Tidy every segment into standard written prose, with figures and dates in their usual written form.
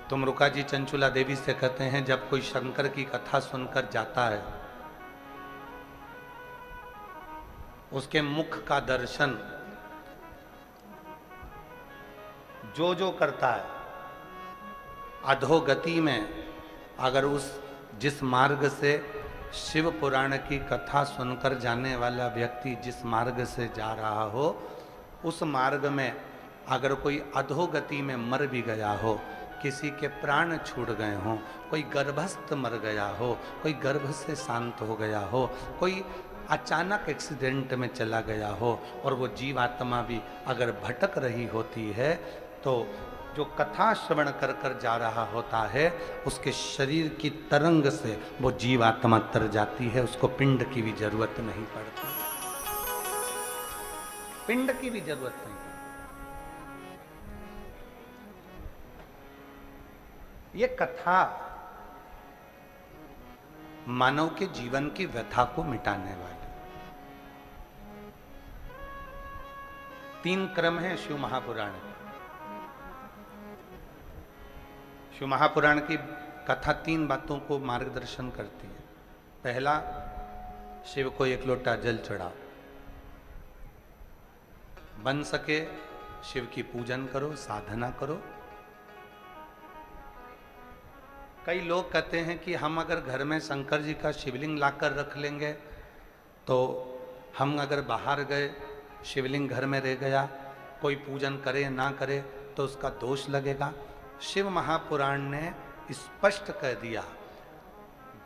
तुमरुका जी चंचुला देवी से कहते हैं, जब कोई शंकर की कथा सुनकर जाता है, उसके मुख का दर्शन जो जो करता है, अधोगति में अगर उस जिस मार्ग से शिव पुराण की कथा सुनकर जाने वाला व्यक्ति जिस मार्ग से जा रहा हो, उस मार्ग में अगर कोई अधोगति में मर भी गया हो, किसी के प्राण छूट गए हों, कोई गर्भस्थ मर गया हो, कोई गर्भ से शांत हो गया हो, कोई अचानक एक्सीडेंट में चला गया हो, और वो जीवात्मा भी अगर भटक रही होती है, तो जो कथा श्रवण कर कर जा रहा होता है, उसके शरीर की तरंग से वो जीवात्मा तर जाती है, उसको पिंड की भी जरूरत नहीं पड़ती, पिंड की भी जरूरत नहीं पड़ती। ये कथा मानव के जीवन की व्यथा को मिटाने वाली। 3 क्रम है शिव महापुराण के। शिव महापुराण की कथा 3 बातों को मार्गदर्शन करती है। पहला, शिव को 1 लोटा जल चढ़ाओ, बन सके शिव की पूजन करो, साधना करो। कई लोग कहते हैं कि हम अगर घर में शंकर जी का शिवलिंग लाकर रख लेंगे, तो हम अगर बाहर गए, शिवलिंग घर में रह गया, कोई पूजन करे ना करे तो उसका दोष लगेगा। शिव महापुराण ने स्पष्ट कह दिया,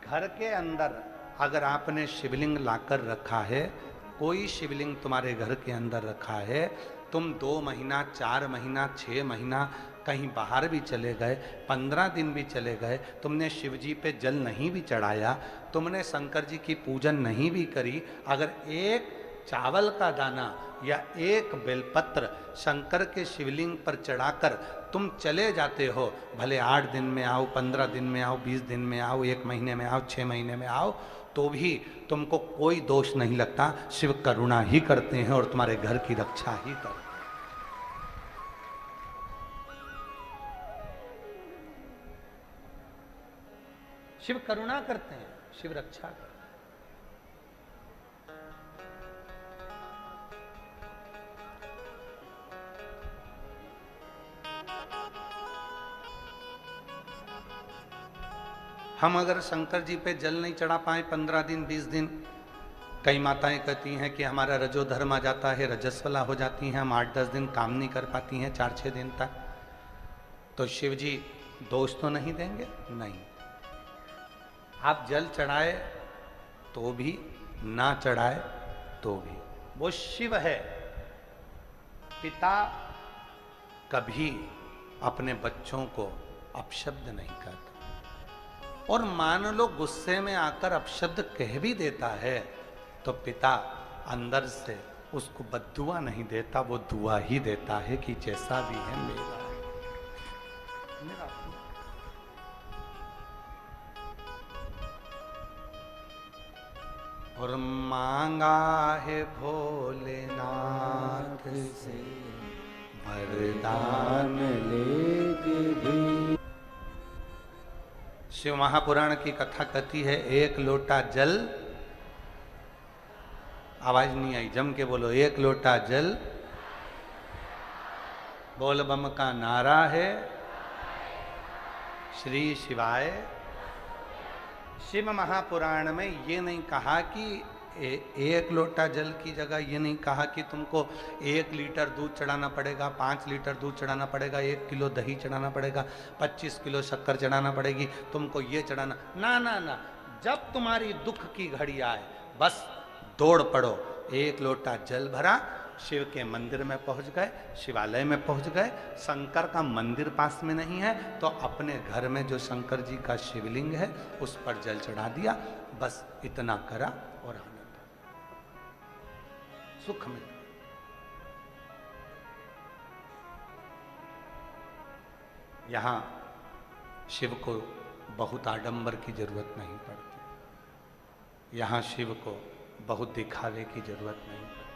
घर के अंदर अगर आपने शिवलिंग लाकर रखा है, कोई शिवलिंग तुम्हारे घर के अंदर रखा है, तुम 2 महीना, 4 महीना, 6 महीना कहीं बाहर भी चले गए, 15 दिन भी चले गए, तुमने शिव जी पे जल नहीं भी चढ़ाया, तुमने शंकर जी की पूजन नहीं भी करी, अगर एक चावल का दाना या एक बेलपत्र शंकर के शिवलिंग पर चढ़ाकर तुम चले जाते हो, भले 8 दिन में आओ, 15 दिन में आओ, 20 दिन में आओ, 1 महीने में आओ, 6 महीने में आओ, तो भी तुमको कोई दोष नहीं लगता। शिव करुणा ही करते हैं और तुम्हारे घर की रक्षा ही करते हैं। शिव करुणा करते हैं, शिव रक्षा करते हैं। हम अगर शंकर जी पे जल नहीं चढ़ा पाए 15 दिन, 20 दिन, कई माताएं कहती हैं कि हमारा रजो धर्म आ जाता है, रजस्वला हो जाती हैं, हम 8-10 दिन काम नहीं कर पाती हैं, 4-6 दिन तक, तो शिव जी दोष तो नहीं देंगे? नहीं। आप जल चढ़ाए तो भी, ना चढ़ाए तो भी, वो शिव है। पिता कभी अपने बच्चों को अपशब्द नहीं कहता, और मान लो गुस्से में आकर अपशब्द कह भी देता है, तो पिता अंदर से उसको बद्दुआ नहीं देता, वो दुआ ही देता है कि जैसा भी है मेरा है, मेरा। और मांगा है भोलेनाथ से वरदान लेके भी। शिव महापुराण की कथा कहती है, 1 लोटा जल, आवाज नहीं आई, जम के बोलो, 1 लोटा जल, बोल बम का नारा है, श्री शिवाय। शिव महापुराण में ये नहीं कहा कि 1 लोटा जल की जगह ये नहीं कहा कि तुमको 1 लीटर दूध चढ़ाना पड़ेगा, 5 लीटर दूध चढ़ाना पड़ेगा, 1 किलो दही चढ़ाना पड़ेगा, 25 किलो शक्कर चढ़ाना पड़ेगी, तुमको ये चढ़ाना, ना ना ना। जब तुम्हारी दुख की घड़ी आए, बस दौड़ पड़ो, 1 लोटा जल भरा, शिव के मंदिर में पहुंच गए, शिवालय में पहुंच गए। शंकर का मंदिर पास में नहीं है, तो अपने घर में जो शंकर जी का शिवलिंग है उस पर जल चढ़ा दिया, बस इतना करा और आनंद, सुख मिल गया। यहां शिव को बहुत आडंबर की जरूरत नहीं पड़ती, यहां शिव को बहुत दिखावे की जरूरत नहीं पड़ती।